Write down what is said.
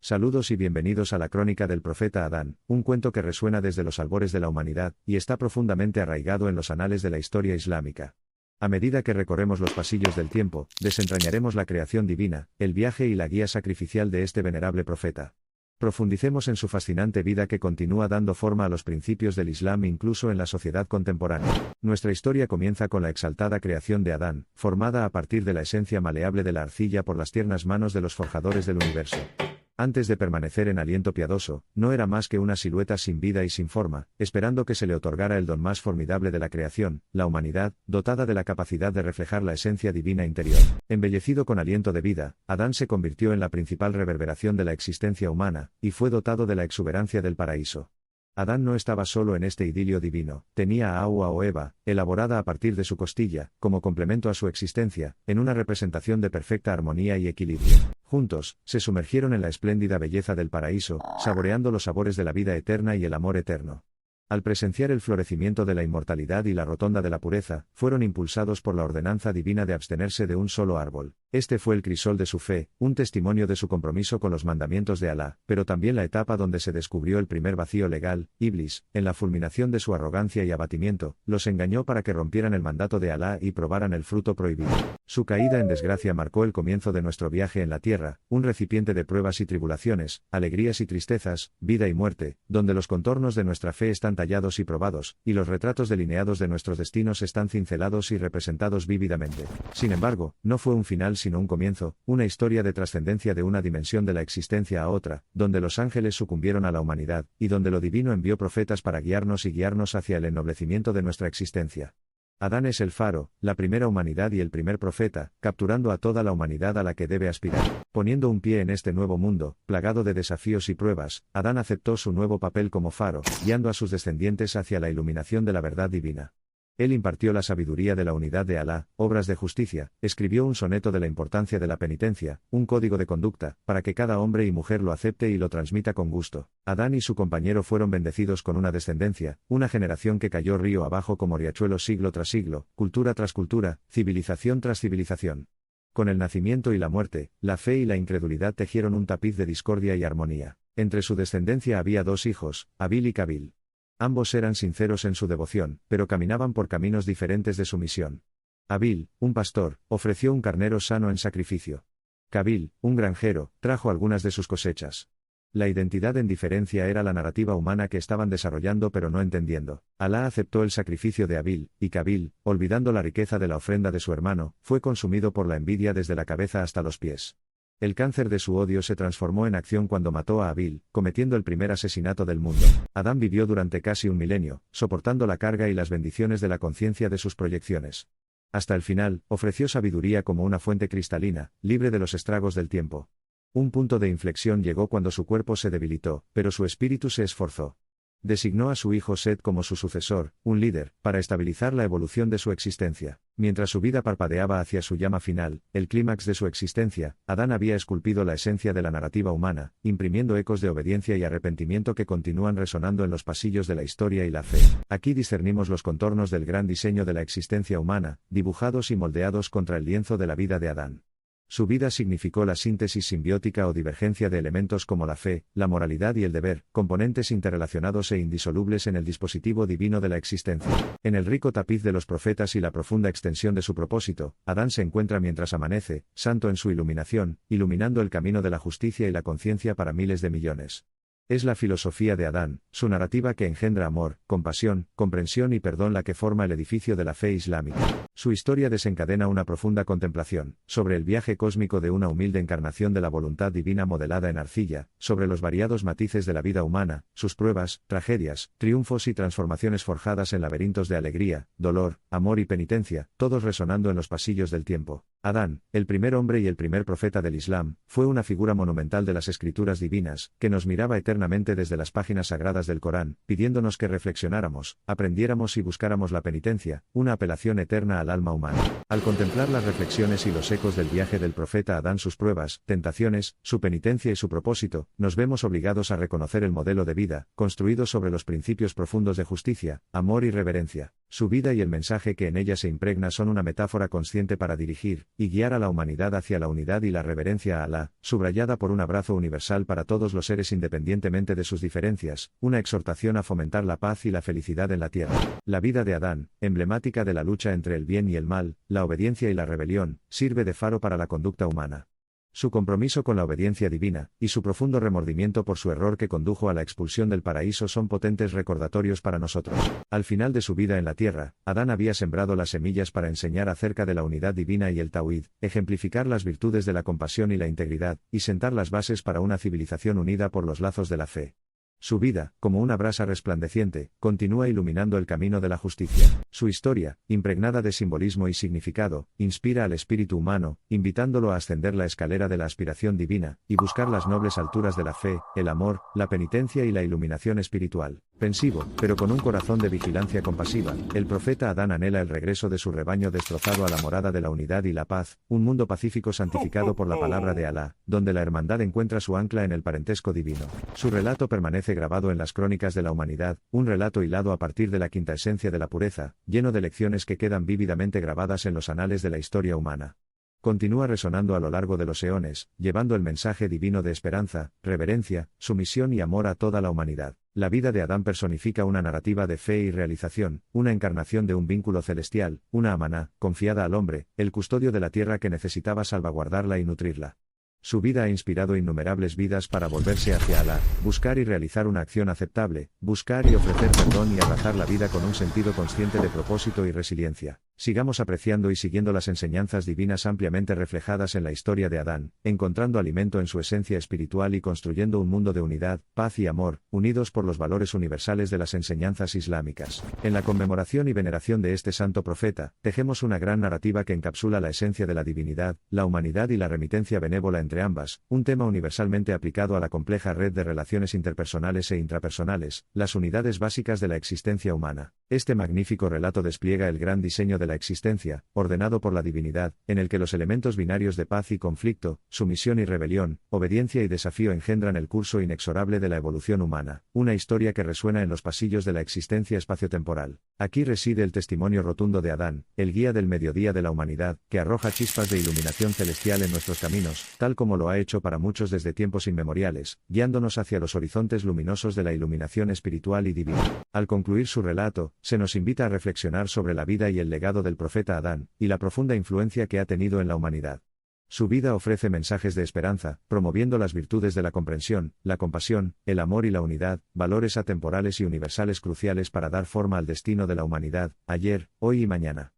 Saludos y bienvenidos a la crónica del profeta Adán, un cuento que resuena desde los albores de la humanidad, y está profundamente arraigado en los anales de la historia islámica. A medida que recorremos los pasillos del tiempo, desentrañaremos la creación divina, el viaje y la guía sacrificial de este venerable profeta. Profundicemos en su fascinante vida que continúa dando forma a los principios del Islam incluso en la sociedad contemporánea. Nuestra historia comienza con la exaltada creación de Adán, formada a partir de la esencia maleable de la arcilla por las tiernas manos de los forjadores del universo. Antes de permanecer en aliento piadoso, no era más que una silueta sin vida y sin forma, esperando que se le otorgara el don más formidable de la creación, la humanidad, dotada de la capacidad de reflejar la esencia divina interior. Embellecido con aliento de vida, Adán se convirtió en la principal reverberación de la existencia humana, y fue dotado de la exuberancia del paraíso. Adán no estaba solo en este idilio divino, tenía a Hawa o Eva, elaborada a partir de su costilla, como complemento a su existencia, en una representación de perfecta armonía y equilibrio. Juntos, se sumergieron en la espléndida belleza del paraíso, saboreando los sabores de la vida eterna y el amor eterno. Al presenciar el florecimiento de la inmortalidad y la rotonda de la pureza, fueron impulsados por la ordenanza divina de abstenerse de un solo árbol. Este fue el crisol de su fe, un testimonio de su compromiso con los mandamientos de Alá, pero también la etapa donde se descubrió el primer vacío legal. Iblis, en la fulminación de su arrogancia y abatimiento, los engañó para que rompieran el mandato de Alá y probaran el fruto prohibido. Su caída en desgracia marcó el comienzo de nuestro viaje en la tierra, un recipiente de pruebas y tribulaciones, alegrías y tristezas, vida y muerte, donde los contornos de nuestra fe están tallados y probados, y los retratos delineados de nuestros destinos están cincelados y representados vívidamente. Sin embargo, no fue un final sino un comienzo, una historia de trascendencia de una dimensión de la existencia a otra, donde los ángeles sucumbieron a la humanidad, y donde lo divino envió profetas para guiarnos hacia el ennoblecimiento de nuestra existencia. Adán es el faro, la primera humanidad y el primer profeta, capturando a toda la humanidad a la que debe aspirar. Poniendo un pie en este nuevo mundo, plagado de desafíos y pruebas, Adán aceptó su nuevo papel como faro, guiando a sus descendientes hacia la iluminación de la verdad divina. Él impartió la sabiduría de la unidad de Alá, obras de justicia, escribió un soneto de la importancia de la penitencia, un código de conducta, para que cada hombre y mujer lo acepte y lo transmita con gusto. Adán y su compañero fueron bendecidos con una descendencia, una generación que cayó río abajo como riachuelo siglo tras siglo, cultura tras cultura, civilización tras civilización. Con el nacimiento y la muerte, la fe y la incredulidad tejieron un tapiz de discordia y armonía. Entre su descendencia había dos hijos, Abil y Cabil. Ambos eran sinceros en su devoción, pero caminaban por caminos diferentes de su misión. Abil, un pastor, ofreció un carnero sano en sacrificio. Cabil, un granjero, trajo algunas de sus cosechas. La identidad en diferencia era la narrativa humana que estaban desarrollando pero no entendiendo. Alá aceptó el sacrificio de Abil, y Cabil, olvidando la riqueza de la ofrenda de su hermano, fue consumido por la envidia desde la cabeza hasta los pies. El cáncer de su odio se transformó en acción cuando mató a Abil, cometiendo el primer asesinato del mundo. Adán vivió durante casi un milenio, soportando la carga y las bendiciones de la conciencia de sus proyecciones. Hasta el final, ofreció sabiduría como una fuente cristalina, libre de los estragos del tiempo. Un punto de inflexión llegó cuando su cuerpo se debilitó, pero su espíritu se esforzó. Designó a su hijo Set como su sucesor, un líder, para estabilizar la evolución de su existencia. Mientras su vida parpadeaba hacia su llama final, el clímax de su existencia, Adán había esculpido la esencia de la narrativa humana, imprimiendo ecos de obediencia y arrepentimiento que continúan resonando en los pasillos de la historia y la fe. Aquí discernimos los contornos del gran diseño de la existencia humana, dibujados y moldeados contra el lienzo de la vida de Adán. Su vida significó la síntesis simbiótica o divergencia de elementos como la fe, la moralidad y el deber, componentes interrelacionados e indisolubles en el dispositivo divino de la existencia. En el rico tapiz de los profetas y la profunda extensión de su propósito, Adán se encuentra mientras amanece, santo en su iluminación, iluminando el camino de la justicia y la conciencia para miles de millones. Es la filosofía de Adán, su narrativa que engendra amor, compasión, comprensión y perdón la que forma el edificio de la fe islámica. Su historia desencadena una profunda contemplación, sobre el viaje cósmico de una humilde encarnación de la voluntad divina modelada en arcilla, sobre los variados matices de la vida humana, sus pruebas, tragedias, triunfos y transformaciones forjadas en laberintos de alegría, dolor, amor y penitencia, todos resonando en los pasillos del tiempo. Adán, el primer hombre y el primer profeta del Islam, fue una figura monumental de las escrituras divinas, que nos miraba eternamente desde las páginas sagradas del Corán, pidiéndonos que reflexionáramos, aprendiéramos y buscáramos la penitencia, una apelación eterna al alma humana. Al contemplar las reflexiones y los ecos del viaje del profeta Adán, sus pruebas, tentaciones, su penitencia y su propósito, nos vemos obligados a reconocer el modelo de vida, construido sobre los principios profundos de justicia, amor y reverencia. Su vida y el mensaje que en ella se impregna son una metáfora consciente para dirigir y guiar a la humanidad hacia la unidad y la reverencia a Alá, subrayada por un abrazo universal para todos los seres independientemente de sus diferencias, una exhortación a fomentar la paz y la felicidad en la tierra. La vida de Adán, emblemática de la lucha entre el bien y el mal, la obediencia y la rebelión, sirve de faro para la conducta humana. Su compromiso con la obediencia divina, y su profundo remordimiento por su error que condujo a la expulsión del paraíso son potentes recordatorios para nosotros. Al final de su vida en la tierra, Adán había sembrado las semillas para enseñar acerca de la unidad divina y el Tauhid, ejemplificar las virtudes de la compasión y la integridad, y sentar las bases para una civilización unida por los lazos de la fe. Su vida, como una brasa resplandeciente, continúa iluminando el camino de la justicia. Su historia, impregnada de simbolismo y significado, inspira al espíritu humano, invitándolo a ascender la escalera de la aspiración divina, y buscar las nobles alturas de la fe, el amor, la penitencia y la iluminación espiritual. Pensivo, pero con un corazón de vigilancia compasiva, el profeta Adán anhela el regreso de su rebaño destrozado a la morada de la unidad y la paz, un mundo pacífico santificado por la palabra de Alá, donde la hermandad encuentra su ancla en el parentesco divino. Su relato permanece grabado en las crónicas de la humanidad, un relato hilado a partir de la quinta esencia de la pureza, lleno de lecciones que quedan vívidamente grabadas en los anales de la historia humana. Continúa resonando a lo largo de los eones, llevando el mensaje divino de esperanza, reverencia, sumisión y amor a toda la humanidad. La vida de Adán personifica una narrativa de fe y realización, una encarnación de un vínculo celestial, una amaná, confiada al hombre, el custodio de la tierra que necesitaba salvaguardarla y nutrirla. Su vida ha inspirado innumerables vidas para volverse hacia Alá, buscar y realizar una acción aceptable, buscar y ofrecer perdón y abrazar la vida con un sentido consciente de propósito y resiliencia. Sigamos apreciando y siguiendo las enseñanzas divinas ampliamente reflejadas en la historia de Adán, encontrando alimento en su esencia espiritual y construyendo un mundo de unidad, paz y amor, unidos por los valores universales de las enseñanzas islámicas. En la conmemoración y veneración de este santo profeta, tejemos una gran narrativa que encapsula la esencia de la divinidad, la humanidad y la remitencia benévola entre ambas, un tema universalmente aplicado a la compleja red de relaciones interpersonales e intrapersonales, las unidades básicas de la existencia humana. Este magnífico relato despliega el gran diseño de la existencia, ordenado por la divinidad, en el que los elementos binarios de paz y conflicto, sumisión y rebelión, obediencia y desafío engendran el curso inexorable de la evolución humana, una historia que resuena en los pasillos de la existencia espaciotemporal. Aquí reside el testimonio rotundo de Adán, el guía del mediodía de la humanidad, que arroja chispas de iluminación celestial en nuestros caminos, tal como lo ha hecho para muchos desde tiempos inmemoriales, guiándonos hacia los horizontes luminosos de la iluminación espiritual y divina. Al concluir su relato, se nos invita a reflexionar sobre la vida y el legado del profeta Adán, y la profunda influencia que ha tenido en la humanidad. Su vida ofrece mensajes de esperanza, promoviendo las virtudes de la comprensión, la compasión, el amor y la unidad, valores atemporales y universales cruciales para dar forma al destino de la humanidad, ayer, hoy y mañana.